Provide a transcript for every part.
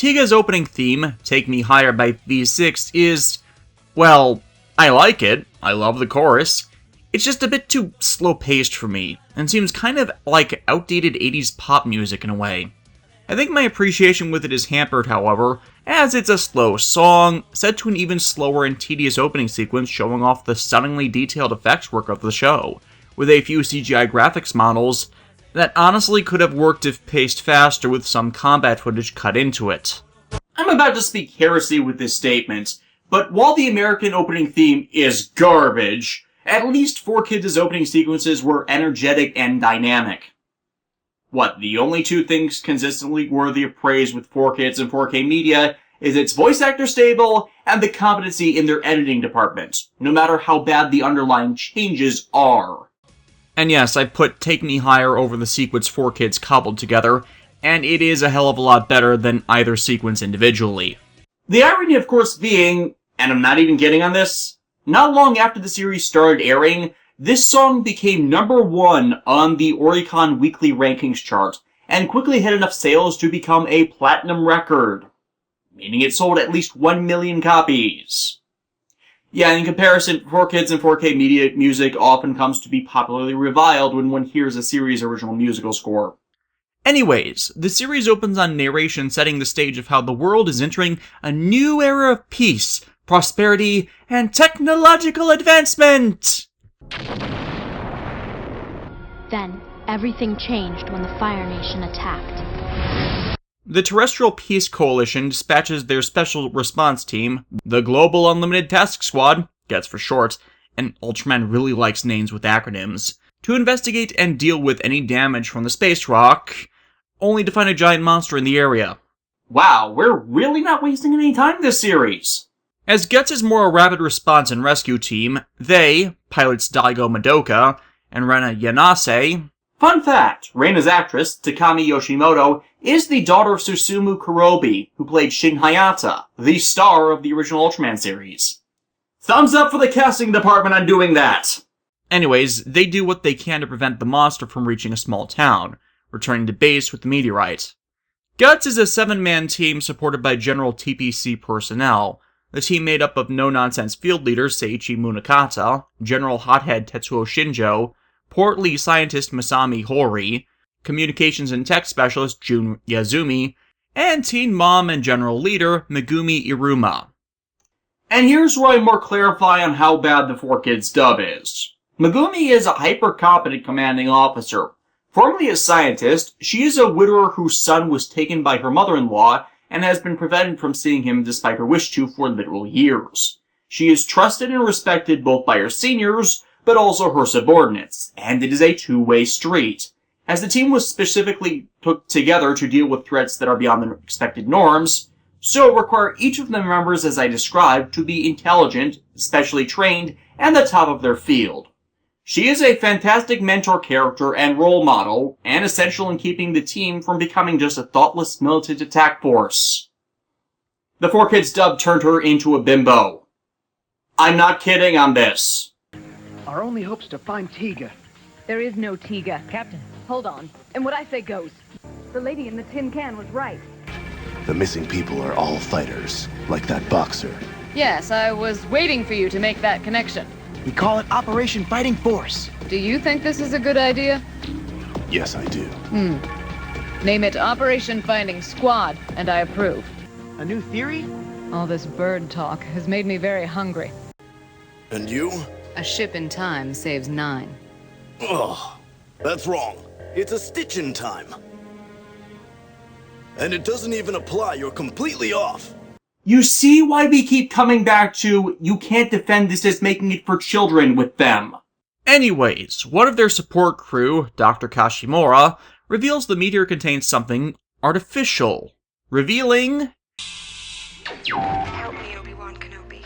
Tiga's opening theme, Take Me Higher by V6, is, well, I like it, I love the chorus. It's just a bit too slow-paced for me, and seems kind of like outdated 80s pop music in a way. I think my appreciation with it is hampered, however, as it's a slow song, set to an even slower and tedious opening sequence showing off the stunningly detailed effects work of the show, with a few CGI graphics models that honestly could have worked if paced faster with some combat footage cut into it. I'm about to speak heresy with this statement, but while the American opening theme is garbage, at least 4Kids' opening sequences were energetic and dynamic. What, the only two things consistently worthy of praise with 4Kids and 4K media is its voice actor stable and the competency in their editing department, no matter how bad the underlying changes are. And yes, I put Take Me Higher over the sequence 4Kids cobbled together, and it is a hell of a lot better than either sequence individually. The irony, of course, being, and I'm not even kidding on this, not long after the series started airing, this song became #1 on the Oricon Weekly Rankings chart, and quickly had enough sales to become a platinum record, meaning it sold at least 1 million copies. Yeah, in comparison, 4Kids and 4K media music often comes to be popularly reviled when one hears a series' original musical score. Anyways, the series opens on narration setting the stage of how the world is entering a new era of peace, prosperity, and technological advancement! Then, everything changed when the Fire Nation attacked. The Terrestrial Peace Coalition dispatches their special response team, the Global Unlimited Task Squad, gets for short, and Ultraman really likes names with acronyms, to investigate and deal with any damage from the space rock, only to find a giant monster in the area. Wow, we're really not wasting any time this series! As Guts' more rapid response and rescue team, they, pilots Daigo Madoka and Rena Yanase. Fun fact, Rena's actress, Takami Yoshimoto, is the daughter of Susumu Kurobi, who played Shin Hayata, the star of the original Ultraman series. Thumbs up for the casting department on doing that! Anyways, they do what they can to prevent the monster from reaching a small town, returning to base with the meteorite. Guts is a 7-man team supported by general TPC personnel, the team made up of no-nonsense field leader Seiichi Munakata, General Hothead Tetsuo Shinjo, portly scientist Masami Hori, communications and tech specialist Jun Yazumi, and teen mom and general leader Megumi Iruma. And here's where I more clarify on how bad the 4Kids dub is. Megumi is a hyper-competent commanding officer. Formerly a scientist, she is a widower whose son was taken by her mother-in-law and has been prevented from seeing him despite her wish to for literal years. She is trusted and respected both by her seniors, but also her subordinates, and it is a two-way street. As the team was specifically put together to deal with threats that are beyond the expected norms, so require each of the members, as I described, to be intelligent, specially trained, and the top of their field. She is a fantastic mentor character and role model, and essential in keeping the team from becoming just a thoughtless militant attack force. The 4Kids dub turned her into a bimbo. I'm not kidding on this. Our only hope's to find Tiga. There is no Tiga. Captain, hold on. And what I say goes. The lady in the tin can was right. The missing people are all fighters, like that boxer. Yes, I was waiting for you to make that connection. We call it Operation Fighting Force. Do you think this is a good idea? Yes, I do. Name it Operation Finding Squad, and I approve. A new theory? All this bird talk has made me very hungry. And you? A ship in time saves 9. Ugh, that's wrong. It's a stitch in time. And it doesn't even apply, you're completely off. You see why we keep coming back to, you can't defend this as making it for children with them. Anyways, one of their support crew, Dr. Kashimura, reveals the meteor contains something artificial, revealing... Help me, Obi-Wan Kenobi.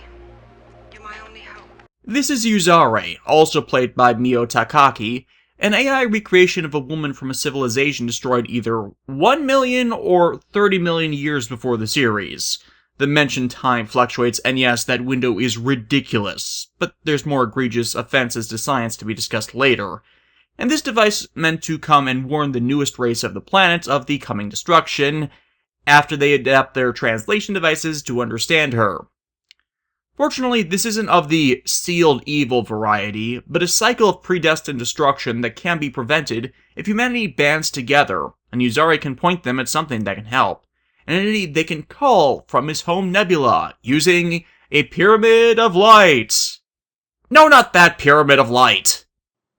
You're my only hope. This is Yuzare, also played by Mio Takaki, an AI recreation of a woman from a civilization destroyed either 1 million or 30 million years before the series. The mentioned time fluctuates, and yes, that window is ridiculous, but there's more egregious offenses to science to be discussed later. And this device meant to come and warn the newest race of the planet of the coming destruction, after they adapt their translation devices to understand her. Fortunately, this isn't of the sealed evil variety, but a cycle of predestined destruction that can be prevented if humanity bands together, and Yuzari can point them at something that can help. An entity they can call from his home nebula, using a Pyramid of Light. No, not that Pyramid of Light.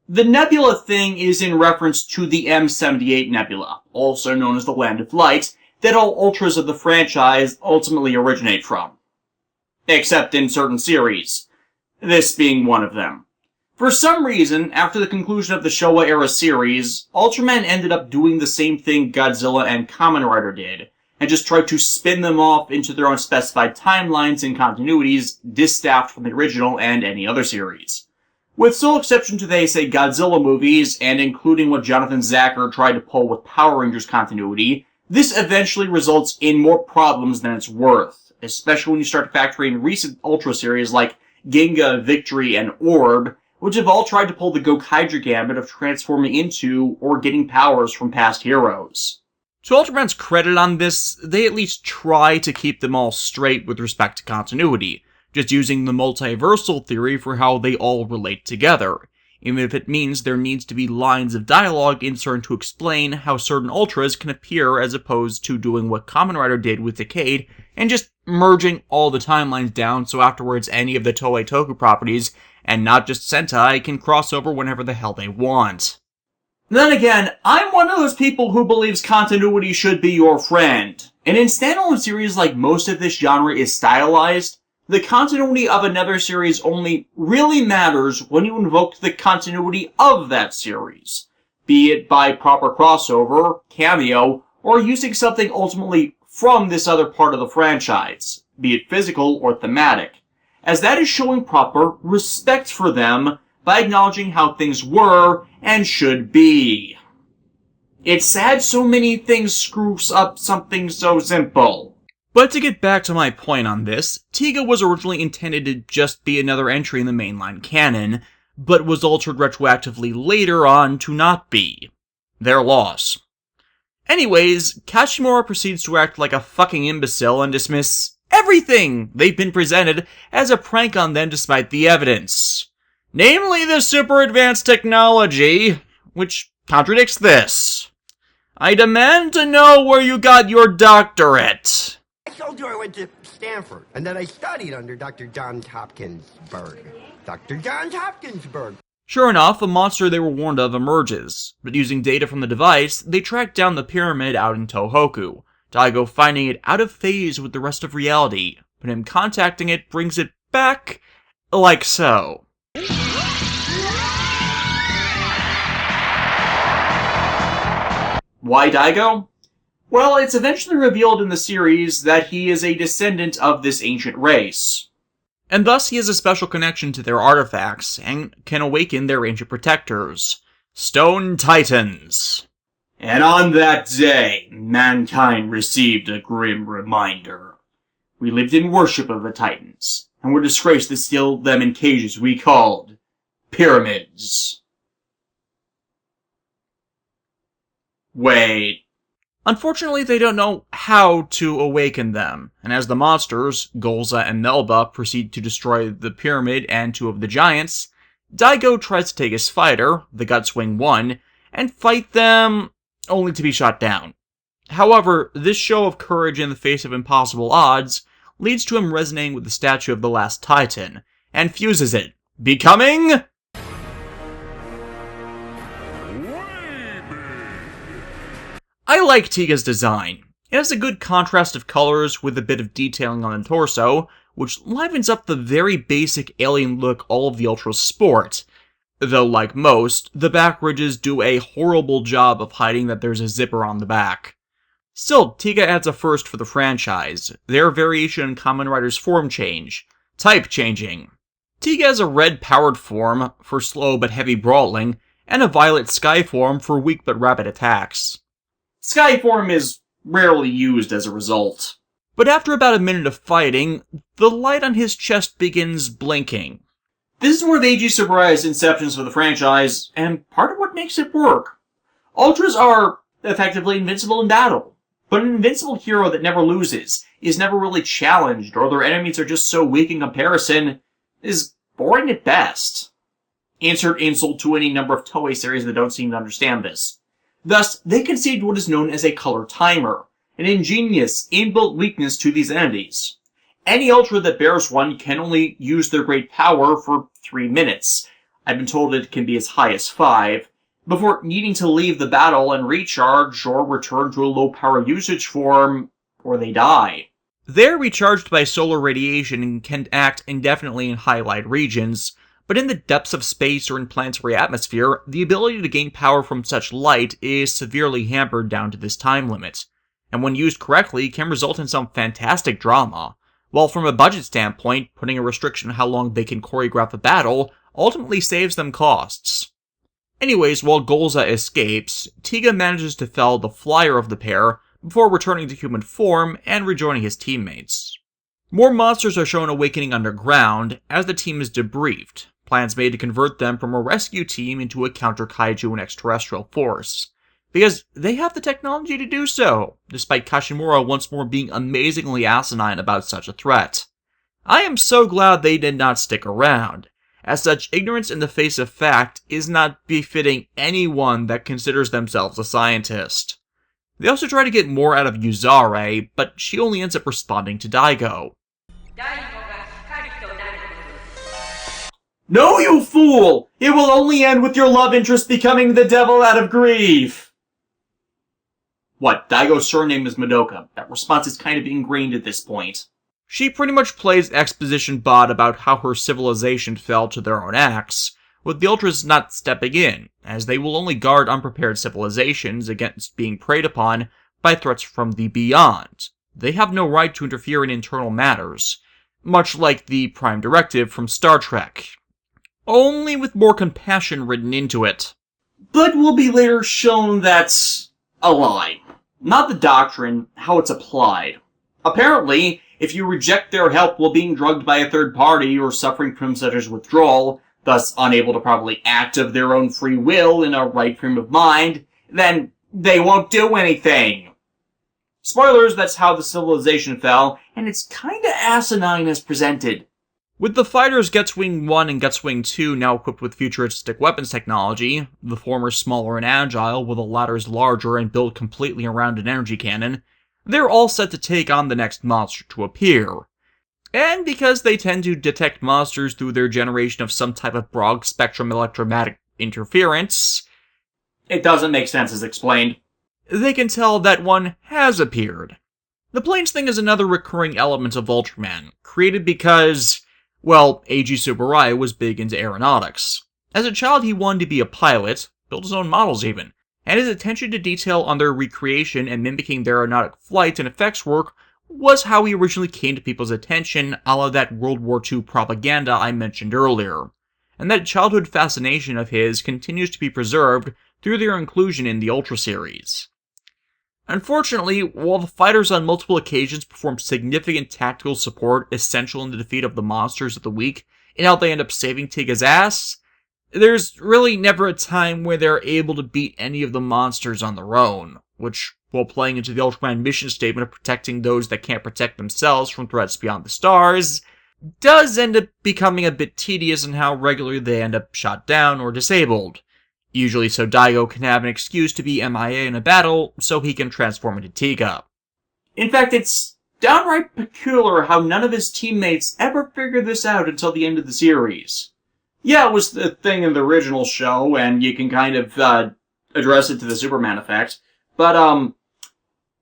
The nebula thing is in reference to the M78 Nebula, also known as the Land of Light, that all Ultras of the franchise ultimately originate from. Except in certain series, this being one of them. For some reason, after the conclusion of the Showa-era series, Ultraman ended up doing the same thing Godzilla and Kamen Rider did, and just tried to spin them off into their own specified timelines and continuities, distaffed from the original and any other series. With sole exception to the say Godzilla movies, and including what Jonathan Zacher tried to pull with Power Rangers continuity, this eventually results in more problems than it's worth. Especially when you start to factor in recent Ultra series like Ginga, Victory, and Orb, which have all tried to pull the Gokaiger gambit of transforming into or getting powers from past heroes. To Ultraman's credit on this, they at least try to keep them all straight with respect to continuity, just using the multiversal theory for how they all relate together, even if it means there needs to be lines of dialogue inserted to explain how certain Ultras can appear as opposed to doing what Kamen Rider did with Decade and just merging all the timelines down so afterwards any of the Toei Toku properties, and not just Sentai, can cross over whenever the hell they want. Then again, I'm one of those people who believes continuity should be your friend, and in standalone series like most of this genre is stylized, the continuity of another series only really matters when you invoke the continuity of that series, be it by proper crossover, cameo, or using something ultimately from this other part of the franchise, be it physical or thematic, as that is showing proper respect for them by acknowledging how things were and should be. It's sad so many things screws up something so simple. But to get back to my point on this, Tiga was originally intended to just be another entry in the mainline canon, but was altered retroactively later on to not be. Their loss. Anyways, Kashimura proceeds to act like a fucking imbecile and dismiss everything they've been presented as a prank on them despite the evidence. Namely the super advanced technology, which contradicts this. I demand to know where you got your doctorate. I told you I went to Stanford, and that I studied under Dr. Johns Hopkinsburg. Dr. Johns Hopkinsburg. Sure enough, a monster they were warned of emerges, but using data from the device, they track down the pyramid out in Tohoku, Daigo finding it out of phase with the rest of reality, but him contacting it brings it back like so. Why Daigo? Well, it's eventually revealed in the series that he is a descendant of this ancient race. And thus he has a special connection to their artifacts, and can awaken their ancient protectors, Stone Titans. And on that day, mankind received a grim reminder. We lived in worship of the Titans, and were disgraced to seal them in cages we called pyramids. Wait. Unfortunately, they don't know how to awaken them, and as the monsters, Golza and Melba, proceed to destroy the pyramid and two of the giants, Daigo tries to take his fighter, the Gutswing 1, and fight them, only to be shot down. However, this show of courage in the face of impossible odds leads to him resonating with the statue of the last Titan, and fuses it, becoming... I like Tiga's design. It has a good contrast of colors with a bit of detailing on the torso, which livens up the very basic alien look all of the Ultras sport. Though, like most, the back ridges do a horrible job of hiding that there's a zipper on the back. Still, Tiga adds a first for the franchise, their variation in Kamen Rider's form change, type changing. Tiga has a red powered form for slow but heavy brawling, and a violet sky form for weak but rapid attacks. Sky form is rarely used as a result. But after about a minute of fighting, the light on his chest begins blinking. This is one of Eiji Tsuburai's inceptions for the franchise, and part of what makes it work. Ultras are effectively invincible in battle. But an invincible hero that never loses, is never really challenged, or their enemies are just so weak in comparison, is boring at best. Insert insult to any number of Toei series that don't seem to understand this. Thus, they conceived what is known as a color timer, an ingenious, inbuilt weakness to these entities. Any Ultra that bears one can only use their great power for 3 minutes. I've been told it can be as high as 5, before needing to leave the battle and recharge or return to a low power usage form, or they die. They're recharged by solar radiation and can act indefinitely in high light regions, but in the depths of space or in planetary atmosphere, the ability to gain power from such light is severely hampered down to this time limit, and when used correctly can result in some fantastic drama, while from a budget standpoint, putting a restriction on how long they can choreograph a battle ultimately saves them costs. Anyways, while Golza escapes, Tiga manages to fell the flyer of the pair before returning to human form and rejoining his teammates. More monsters are shown awakening underground as the team is debriefed, plans made to convert them from a rescue team into a counter-kaiju and extraterrestrial force, because they have the technology to do so, despite Kashimura once more being amazingly asinine about such a threat. I am so glad they did not stick around, as such ignorance in the face of fact is not befitting anyone that considers themselves a scientist. They also try to get more out of Yuzare, but she only ends up responding to Daigo. No, you fool! It will only end with your love interest becoming the devil out of grief! What, Daigo's surname is Madoka. That response is kind of ingrained at this point. She pretty much plays exposition bot about how her civilization fell to their own acts, with the Ultras not stepping in, as they will only guard unprepared civilizations against being preyed upon by threats from the beyond. They have no right to interfere in internal matters, much like the Prime Directive from Star Trek. Only with more compassion written into it. But will be later shown that's a lie. Not the doctrine, how it's applied. Apparently, if you reject their help while being drugged by a third party or suffering from such as withdrawal, thus unable to properly act of their own free will in a right frame of mind, then they won't do anything. Spoilers, that's how the civilization fell, and it's kinda asinine as presented. With the fighters Getswing 1 and Getswing 2 now equipped with futuristic weapons technology, the former smaller and agile, while the latter's larger and built completely around an energy cannon, they're all set to take on the next monster to appear. And because they tend to detect monsters through their generation of some type of broad-spectrum electromagnetic interference, it doesn't make sense as explained. They can tell that one has appeared. The planes thing is another recurring element of Ultraman, created because, well, Eiji Tsuburaya was big into aeronautics. As a child he wanted to be a pilot, built his own models even, and his attention to detail on their recreation and mimicking their aeronautic flight and effects work was how he originally came to people's attention, a la that World War II propaganda I mentioned earlier. And that childhood fascination of his continues to be preserved through their inclusion in the Ultra series. Unfortunately, while the fighters on multiple occasions perform significant tactical support essential in the defeat of the monsters of the week, and how they end up saving Tiga's ass, there's really never a time where they're able to beat any of the monsters on their own, which, while playing into the Ultraman mission statement of protecting those that can't protect themselves from threats beyond the stars, does end up becoming a bit tedious in how regularly they end up shot down or disabled. Usually so Daigo can have an excuse to be MIA in a battle, so he can transform into Tiga. In fact, it's downright peculiar how none of his teammates ever figured this out until the end of the series. Yeah, it was the thing in the original show, and you can kind of address it to the Superman effect, but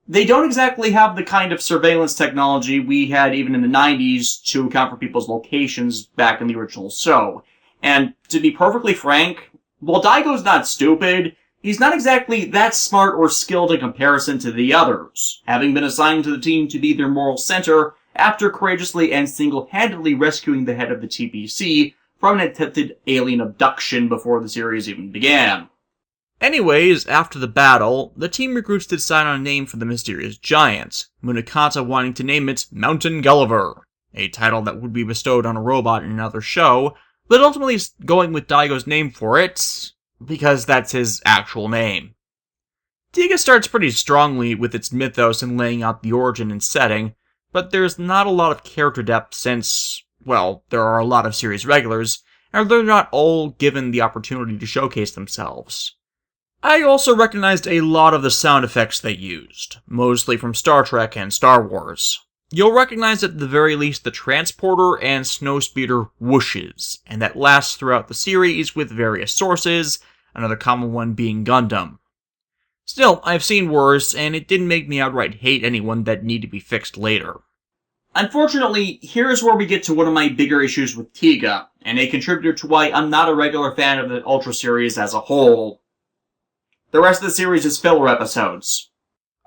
they don't exactly have the kind of surveillance technology we had even in the 90s to account for people's locations back in the original show. And to be perfectly frank, while Daigo's not stupid, he's not exactly that smart or skilled in comparison to the others, having been assigned to the team to be their moral center after courageously and single-handedly rescuing the head of the TPC from an attempted alien abduction before the series even began. Anyways, after the battle, the team regroups to decide on a name for the mysterious giant, Munakata wanting to name it Mountain Gulliver, a title that would be bestowed on a robot in another show, but ultimately going with Daigo's name for it, because that's his actual name. Tiga starts pretty strongly with its mythos and laying out the origin and setting, but there's not a lot of character depth since, well, there are a lot of series regulars, and they're not all given the opportunity to showcase themselves. I also recognized a lot of the sound effects they used, mostly from Star Trek and Star Wars. You'll recognize at the very least the transporter and snowspeeder whooshes, and that lasts throughout the series with various sources, another common one being Gundam. Still, I've seen worse, and it didn't make me outright hate anyone that need to be fixed later. Unfortunately, here's where we get to one of my bigger issues with Tiga, and a contributor to why I'm not a regular fan of the Ultra series as a whole. The rest of the series is filler episodes.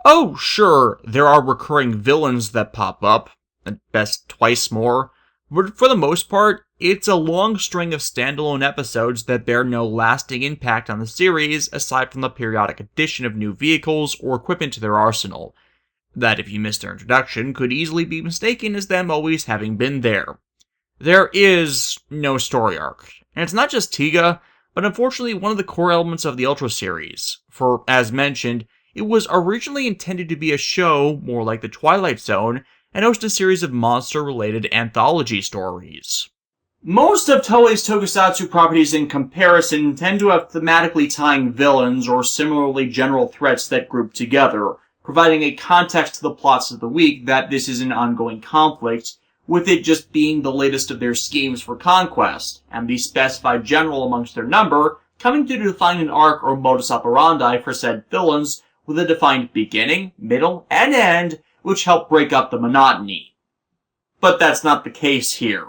Oh, sure, there are recurring villains that pop up, at best twice more, but for the most part, it's a long string of standalone episodes that bear no lasting impact on the series aside from the periodic addition of new vehicles or equipment to their arsenal, that if you missed their introduction could easily be mistaken as them always having been there. There is no story arc, and it's not just Tiga, but unfortunately one of the core elements of the Ultra series, for, as mentioned, it was originally intended to be a show more like The Twilight Zone and host a series of monster-related anthology stories. Most of Toei's Tokusatsu properties in comparison tend to have thematically tying villains or similarly general threats that group together, providing a context to the plots of the week that this is an ongoing conflict, with it just being the latest of their schemes for conquest, and the specified general amongst their number coming to define an arc or modus operandi for said villains with a defined beginning, middle, and end, which help break up the monotony. But that's not the case here.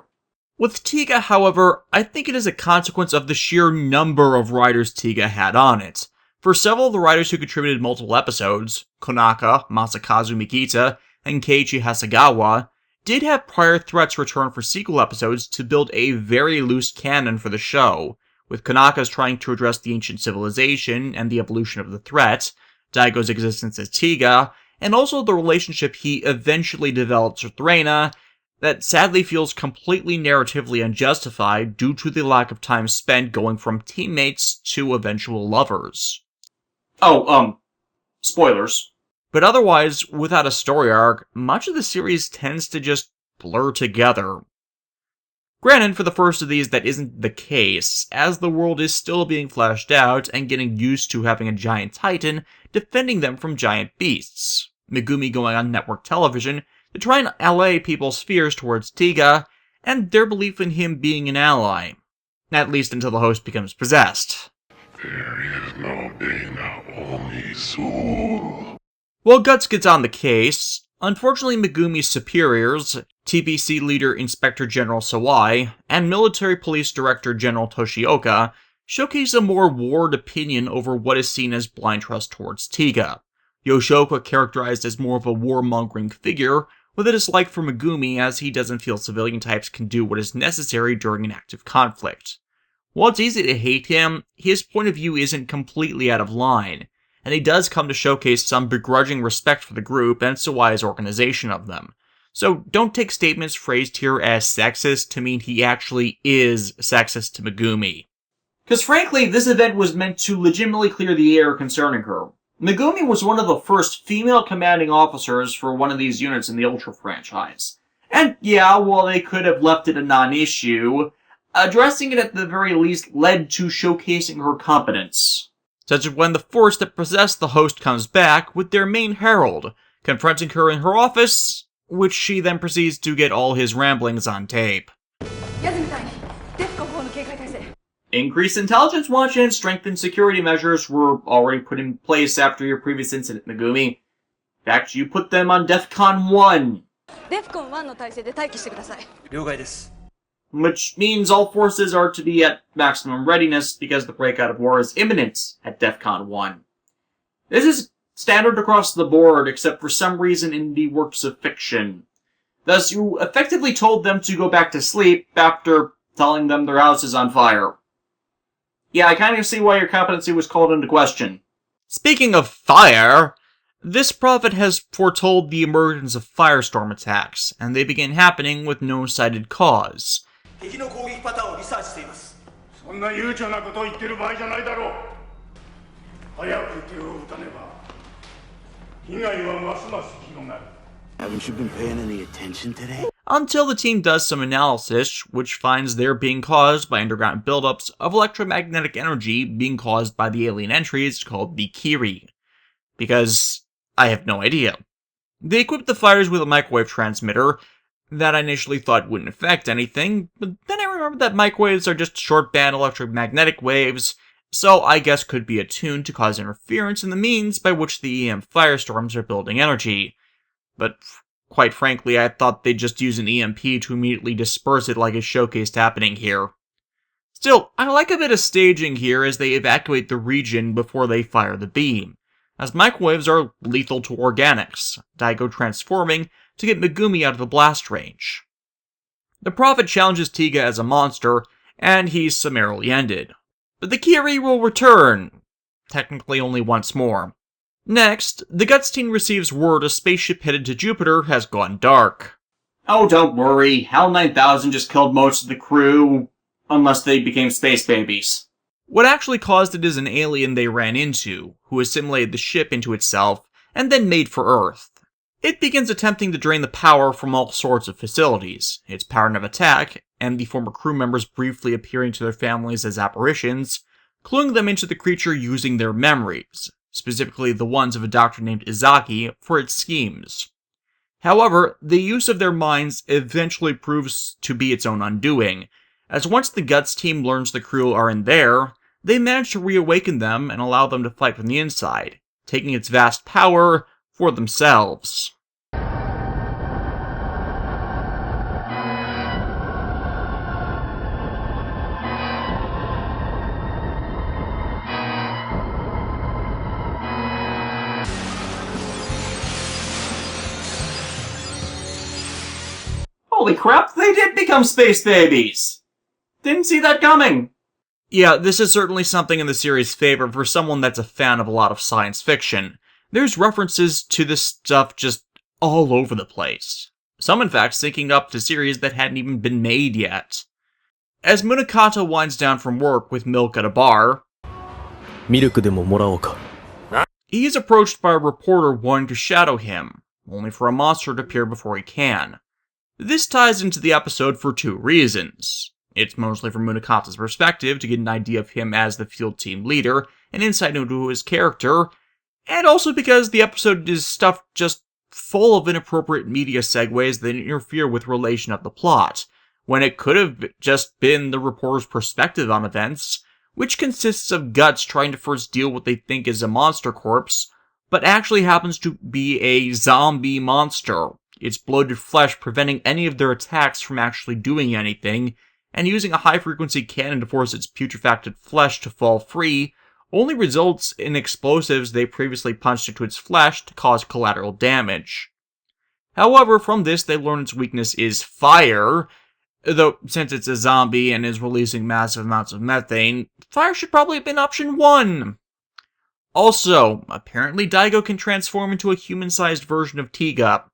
With Tiga, however, I think it is a consequence of the sheer number of writers Tiga had on it. For several of the writers who contributed multiple episodes, Konaka, Masakazu Mikita, and Keiichi Hasegawa, did have prior threats return for sequel episodes to build a very loose canon for the show, with Konaka's trying to address the ancient civilization and the evolution of the threat, Daigo's existence as Tiga, and also the relationship he eventually develops with Reina, that sadly feels completely narratively unjustified due to the lack of time spent going from teammates to eventual lovers. Spoilers. But otherwise, without a story arc, much of the series tends to just blur together. Granted, for the first of these that isn't the case, as the world is still being fleshed out and getting used to having a giant titan defending them from giant beasts. Megumi going on network television to try and allay people's fears towards Tiga, and their belief in him being an ally. At least until the host becomes possessed. There is no Dana, only soul. While Guts gets on the case, unfortunately Megumi's superiors, TPC leader Inspector General Sawai, and Military Police Director General Toshioka, showcase a more warred opinion over what is seen as blind trust towards Tiga. Yoshioka characterized as more of a warmongering figure, with a dislike for Megumi as he doesn't feel civilian types can do what is necessary during an active conflict. While it's easy to hate him, his point of view isn't completely out of line, and he does come to showcase some begrudging respect for the group and Sawai's organization of them. So don't take statements phrased here as sexist to mean he actually is sexist to Megumi. Because frankly, this event was meant to legitimately clear the air concerning her. Megumi was one of the first female commanding officers for one of these units in the Ultra franchise. And yeah, while they could have left it a non-issue, addressing it at the very least led to showcasing her competence. Such as when the force that possessed the host comes back with their main herald, confronting her in her office, which she then proceeds to get all his ramblings on tape. Increased intelligence watch and strengthened security measures were already put in place after your previous incident, Megumi. In fact, you put them on DEFCON 1. Which means all forces are to be at maximum readiness because the breakout of war is imminent at DEFCON 1. This is standard across the board, except for some reason in the works of fiction. Thus, you effectively told them to go back to sleep after telling them their house is on fire. Yeah, I kind of see why your competency was called into question. Speaking of fire, this prophet has foretold the emergence of firestorm attacks, and they begin happening with no cited cause. Haven't you been paying any attention today? Until the team does some analysis, which finds they're being caused by underground buildups of electromagnetic energy being caused by the alien entries called the Kiri. Because I have no idea. They equipped the fighters with a microwave transmitter that I initially thought wouldn't affect anything, but then I remembered that microwaves are just short-band electromagnetic waves, so I guess could be attuned to cause interference in the means by which the EM firestorms are building energy. But quite frankly, I thought they'd just use an EMP to immediately disperse it like is showcased happening here. Still, I like a bit of staging here as they evacuate the region before they fire the beam, as microwaves are lethal to organics, Daigo transforming to get Megumi out of the blast range. The Prophet challenges Tiga as a monster, and he's summarily ended. But the Kiri will return, technically only once more. Next, the Guts team receives word a spaceship headed to Jupiter has gone dark. Oh, don't worry, HAL 9000 just killed most of the crew, unless they became space babies. What actually caused it is an alien they ran into, who assimilated the ship into itself, and then made for Earth. It begins attempting to drain the power from all sorts of facilities, its pattern of attack, and the former crew members briefly appearing to their families as apparitions, cluing them into the creature using their memories, specifically the ones of a doctor named Izaki, for its schemes. However, the use of their minds eventually proves to be its own undoing, as once the Guts team learns the crew are in there, they manage to reawaken them and allow them to fight from the inside, taking its vast power for themselves. Holy crap, they did become space babies! Didn't see that coming! Yeah, this is certainly something in the series' favor for someone that's a fan of a lot of science fiction. There's references to this stuff just all over the place. Some, in fact, syncing up to series that hadn't even been made yet. As Munakata winds down from work with milk at a bar, he is approached by a reporter wanting to shadow him, only for a monster to appear before he can. This ties into the episode for two reasons. It's mostly from Munakata's perspective to get an idea of him as the field team leader, and insight into his character, and also because the episode is stuffed just full of inappropriate media segues that interfere with relation of the plot, when it could have just been the reporter's perspective on events, which consists of Guts trying to first deal with what they think is a monster corpse, but actually happens to be a zombie monster, its bloated flesh preventing any of their attacks from actually doing anything, and using a high-frequency cannon to force its putrefacted flesh to fall free, only results in explosives they previously punched into its flesh to cause collateral damage. However, from this they learn its weakness is fire, though since it's a zombie and is releasing massive amounts of methane, fire should probably have been option 1. Also, apparently Daigo can transform into a human-sized version of Tiga.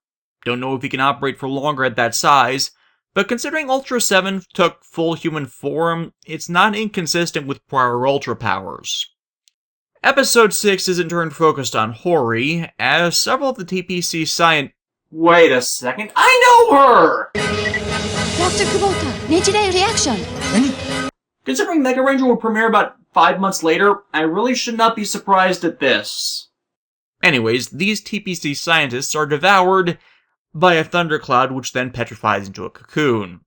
Don't know if he can operate for longer at that size, but considering Ultra 7 took full human form, it's not inconsistent with prior Ultra powers. Episode 6 is in turn focused on Hori, as several of the TPC science— Wait a second, I know her! Dr. Kubota, Nichide reaction! Considering Mega Ranger will premiere about 5 months later, I really should not be surprised at this. Anyways, these TPC scientists are devoured by a thundercloud which then petrifies into a cocoon.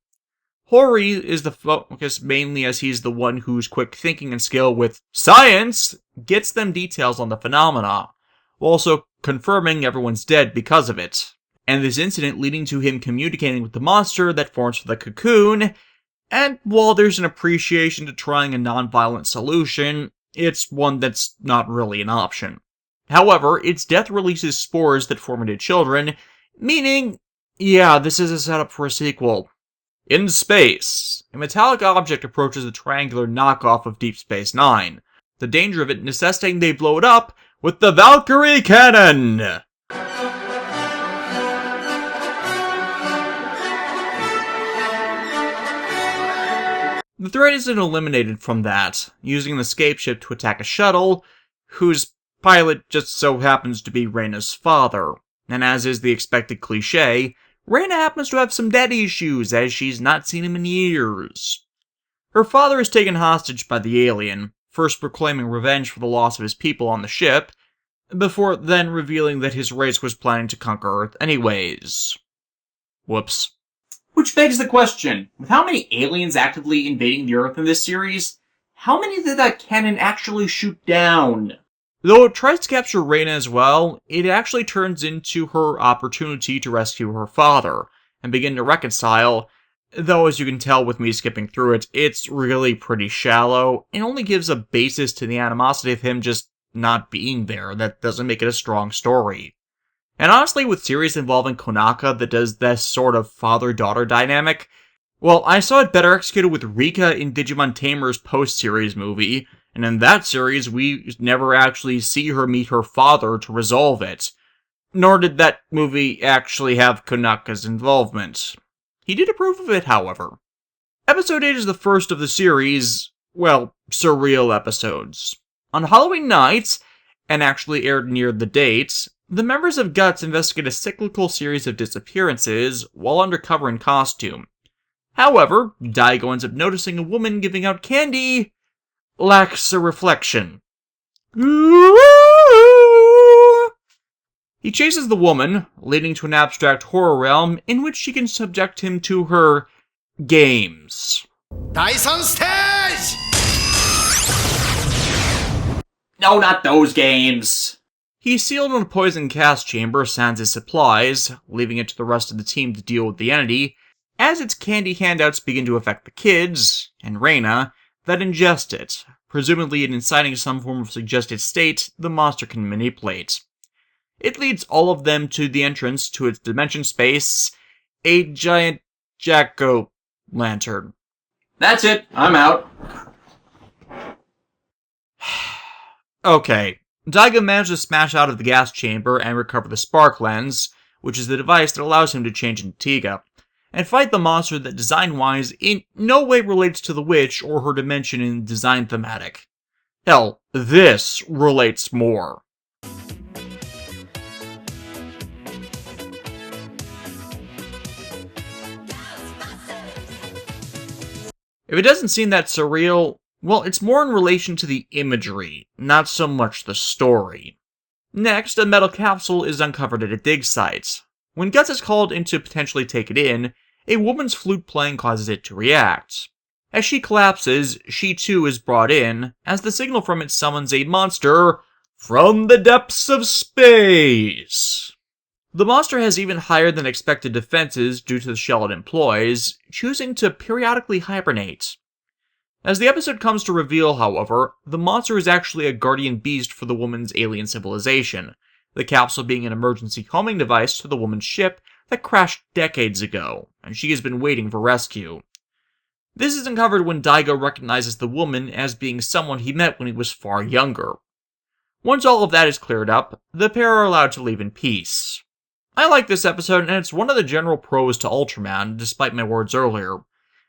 Hori is the focus mainly as he's the one whose quick thinking and skill with science gets them details on the phenomena, while also confirming everyone's dead because of it, and this incident leading to him communicating with the monster that forms for the cocoon, and while there's an appreciation to trying a non-violent solution, it's one that's not really an option. However, its death releases spores that form into children, meaning, yeah, this is a setup for a sequel. In space, a metallic object approaches a triangular knockoff of Deep Space Nine, the danger of it necessitating they blow it up with the Valkyrie Cannon! The threat isn't eliminated from that, using the escape ship to attack a shuttle, whose pilot just so happens to be Reina's father, and as is the expected cliche, Reina happens to have some daddy issues as she's not seen him in years. Her father is taken hostage by the alien, first proclaiming revenge for the loss of his people on the ship, before then revealing that his race was planning to conquer Earth anyways. Whoops. Which begs the question, with how many aliens actively invading the Earth in this series, how many did that cannon actually shoot down? Though it tries to capture Reina as well, it actually turns into her opportunity to rescue her father, and begin to reconcile, though as you can tell with me skipping through it, it's really pretty shallow, and only gives a basis to the animosity of him just not being there that doesn't make it a strong story. And honestly, with series involving Konaka that does this sort of father-daughter dynamic, well, I saw it better executed with Rika in Digimon Tamer's post-series movie, and in that series, we never actually see her meet her father to resolve it. Nor did that movie actually have Konaka's involvement. He did approve of it, however. Episode 8 is the first of the series, well, surreal episodes. On Halloween night, and actually aired near the date, the members of Guts investigate a cyclical series of disappearances while undercover in costume. However, Daigo ends up noticing a woman giving out candy lacks a reflection. He chases the woman, leading to an abstract horror realm in which she can subject him to her games. Dyson stage! No, not those games! He's sealed in a poison gas chamber sans his supplies, leaving it to the rest of the team to deal with the entity, as its candy handouts begin to affect the kids, and Reina, that ingest it, presumably in inciting some form of suggested state the monster can manipulate. It leads all of them to the entrance to its dimension space, a giant jack-o'-lantern. That's it, I'm out. Okay, Daigo managed to smash out of the gas chamber and recover the spark lens, which is the device that allows him to change into Tiga, and fight the monster that design-wise in no way relates to the witch or her dimension in design thematic. Hell, this relates more. If it doesn't seem that surreal, well, it's more in relation to the imagery, not so much the story. Next, a metal capsule is uncovered at a dig site. When Guts is called in to potentially take it in, a woman's flute playing causes it to react. As she collapses, she too is brought in, as the signal from it summons a monster from the depths of space. The monster has even higher than expected defenses due to the shell it employs, choosing to periodically hibernate. As the episode comes to reveal, however, the monster is actually a guardian beast for the woman's alien civilization, the capsule being an emergency homing device to the woman's ship that crashed decades ago, and she has been waiting for rescue. This is uncovered when Daigo recognizes the woman as being someone he met when he was far younger. Once all of that is cleared up, the pair are allowed to leave in peace. I like this episode, and it's one of the general pros to Ultraman, despite my words earlier.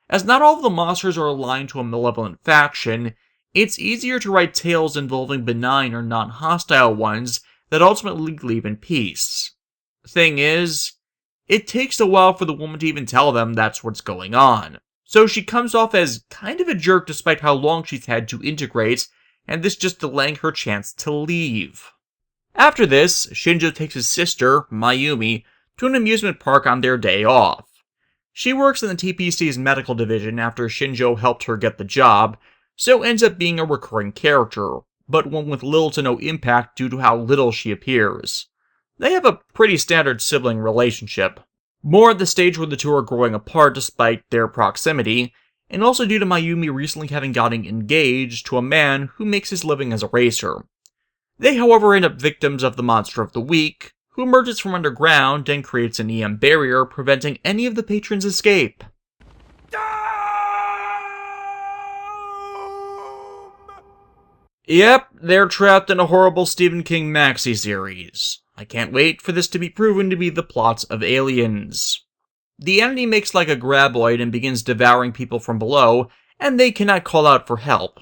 As not all of the monsters are aligned to a malevolent faction, it's easier to write tales involving benign or non-hostile ones that ultimately leave in peace. Thing is, it takes a while for the woman to even tell them that's what's going on, so she comes off as kind of a jerk despite how long she's had to integrate, and this just delaying her chance to leave. After this, Shinjo takes his sister, Mayumi, to an amusement park on their day off. She works in the TPC's medical division after Shinjo helped her get the job, so ends up being a recurring character, but one with little to no impact due to how little she appears. They have a pretty standard sibling relationship, more at the stage where the two are growing apart despite their proximity, and also due to Mayumi recently having gotten engaged to a man who makes his living as a racer. They, however, end up victims of the Monster of the Week, who emerges from underground and creates an EM barrier preventing any of the patrons' escape. Yep, they're trapped in a horrible Stephen King maxi series. I can't wait for this to be proven to be the plot of Aliens. The entity makes like a graboid and begins devouring people from below, and they cannot call out for help.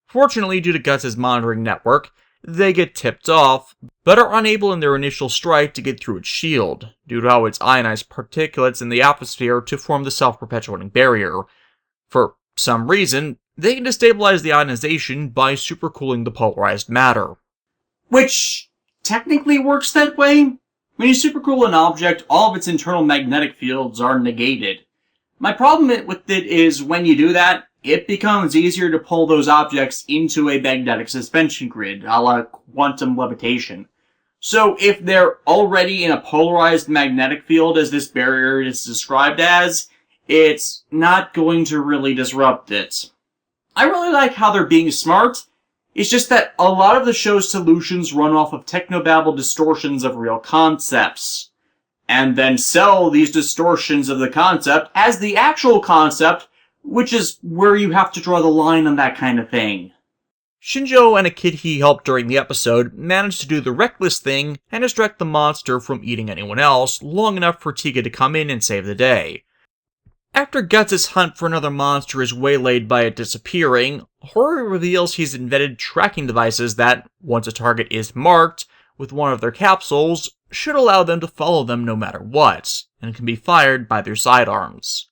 Fortunately, due to Guts' monitoring network, they get tipped off, but are unable in their initial strike to get through its shield, due to how its ionized particulates in the atmosphere to form the self-perpetuating barrier. For some reason, they can destabilize the ionization by supercooling the polarized matter. Which technically works that way. When you supercool an object, all of its internal magnetic fields are negated. My problem with it is when you do that, it becomes easier to pull those objects into a magnetic suspension grid, a la quantum levitation. So if they're already in a polarized magnetic field, as this barrier is described as, it's not going to really disrupt it. I really like how they're being smart. It's just that a lot of the show's solutions run off of technobabble distortions of real concepts, and then sell these distortions of the concept as the actual concept, which is where you have to draw the line on that kind of thing. Shinjo and a kid he helped during the episode managed to do the reckless thing and distract the monster from eating anyone else long enough for Tiga to come in and save the day. After Guts' hunt for another monster is waylaid by it disappearing, Hori reveals he's invented tracking devices that, once a target is marked with one of their capsules, should allow them to follow them no matter what, and can be fired by their sidearms.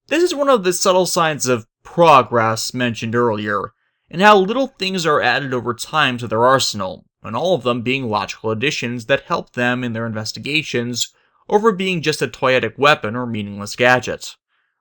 This is one of the subtle signs of progress mentioned earlier, and how little things are added over time to their arsenal, and all of them being logical additions that help them in their investigations over being just a toyetic weapon or meaningless gadget.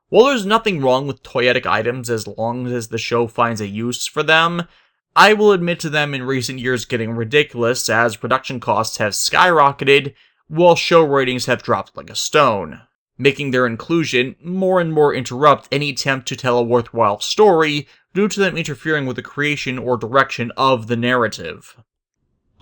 While there's nothing wrong with toyetic items as long as the show finds a use for them, I will admit to them in recent years getting ridiculous as production costs have skyrocketed while show ratings have dropped like a stone, making their inclusion more and more interrupt any attempt to tell a worthwhile story due to them interfering with the creation or direction of the narrative.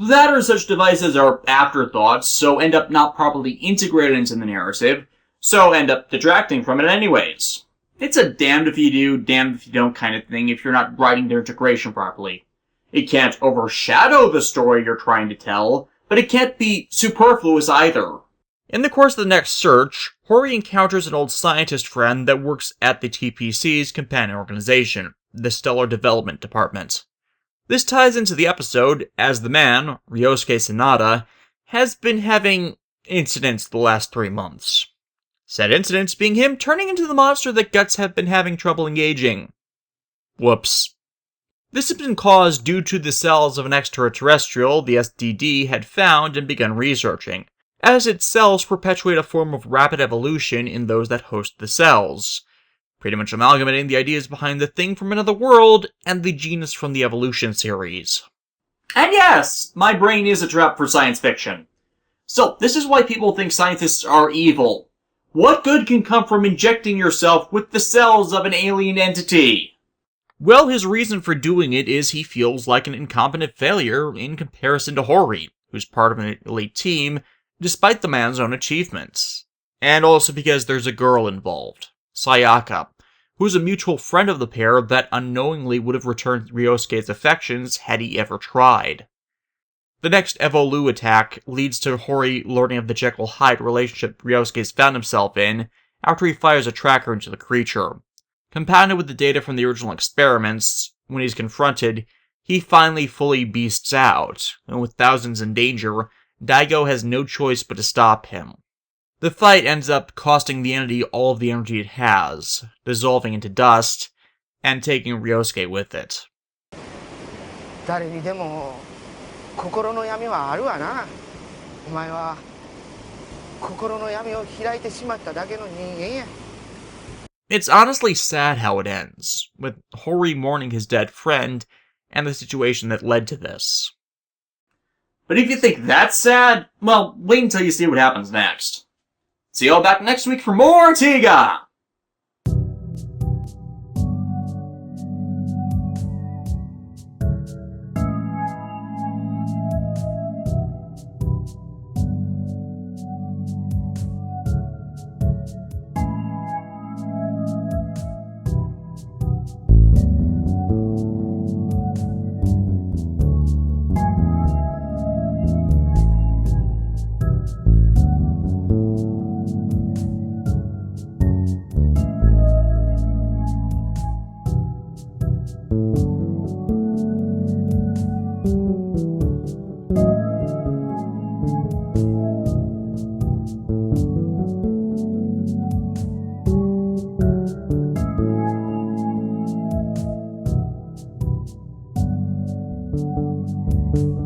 That or such devices are afterthoughts, so end up not properly integrated into the narrative, so end up detracting from it anyways. It's a damned if you do, damned if you don't kind of thing if you're not writing their integration properly. It can't overshadow the story you're trying to tell, but it can't be superfluous either. In the course of the next search, Hori encounters an old scientist friend that works at the TPC's companion organization, the Stellar Development Department. This ties into the episode, as the man, Ryosuke Sanada, has been having incidents the last 3 months. Said incidents being him turning into the monster that Guts have been having trouble engaging. Whoops. This has been caused due to the cells of an extraterrestrial the SDD had found and begun researching, as its cells perpetuate a form of rapid evolution in those that host the cells, pretty much amalgamating the ideas behind the thing from another world and the genus from the Evolution series. And yes, my brain is a trap for science fiction. So, this is why people think scientists are evil. What good can come from injecting yourself with the cells of an alien entity? Well, his reason for doing it is he feels like an incompetent failure in comparison to Hori, who's part of an elite team, despite the man's own achievements. And also because there's a girl involved, Sayaka, who's a mutual friend of the pair that unknowingly would have returned Ryosuke's affections had he ever tried. The next Evolu attack leads to Hori learning of the Jekyll-Hyde relationship Ryosuke's found himself in after he fires a tracker into the creature. Compounded with the data from the original experiments, when he's confronted, he finally fully beasts out, and with thousands in danger, Daigo has no choice but to stop him. The fight ends up costing the entity all of the energy it has, dissolving into dust, and taking Ryosuke with it. 誰にでも心の闇はあるわな。お前は心の闇を開いてしまっただけの人間や。 It's honestly sad how it ends, with Hori mourning his dead friend and the situation that led to this. But if you think that's sad, well, wait until you see what happens next. See you all back next week for more Tiga! you.